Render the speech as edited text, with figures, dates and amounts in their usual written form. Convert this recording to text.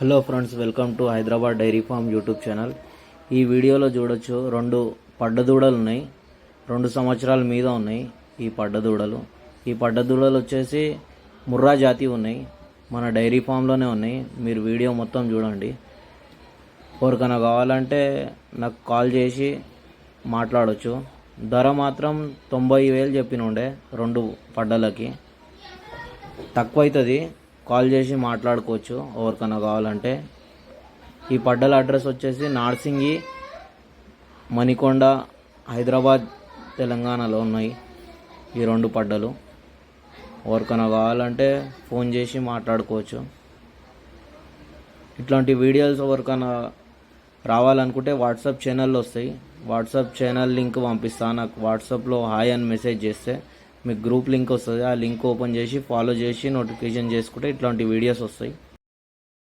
Hello friends, welcome to Hyderabad dairy farm YouTube channel. ఈ వీడియోలో చూడొచ్చు, 2 పడ్డదూడలు ఉన్నాయి. 2 సంవత్సరాల మీద ఉన్నాయి ఈ పడ్డదూడలు. ఈ పడ్డదూడలు వచ్చేసి ముర్రా జాతి ఉన్నాయి. మన డైరీ ఫామ్లోనే ఉన్నాయి. మీరు వీడియో మొత్తం చూడండి. ఎవరికైనా కావాలంటే నాకు కాల్ చేసి మాట్లాడవచ్చు. ధర మాత్రం 90,000 చెప్పినుండే 2 పడ్డలకి. తక్కువ అవుతుంది, కాల్ చేసి మాట్లాడుకోవచ్చు ఎవరికైనా కావాలంటే. ఈ పడ్డల అడ్రస్ వచ్చేసి నార్సింగి, మణికొండ, హైదరాబాద్, తెలంగాణలో ఉన్నాయి ఈ 2 పడ్డలు. ఎవరికైనా కావాలంటే ఫోన్ చేసి మాట్లాడుకోవచ్చు. ఇట్లాంటి వీడియోస్ ఎవరికైనా రావాలనుకుంటే వాట్సాప్ ఛానల్లో వస్తాయి. వాట్సాప్ ఛానల్ లింక్ పంపిస్తాను. నాకు వాట్సాప్లో హాయ్ అని మెసేజ్ చేస్తే మీకు గ్రూప్ లింక్ వస్తుంది. ఆ లింక్ ఓపెన్ చేసి ఫాలో చేసి నోటిఫికేషన్ చేసుకుంటే ఇట్లాంటి వీడియోస్ వస్తాయి.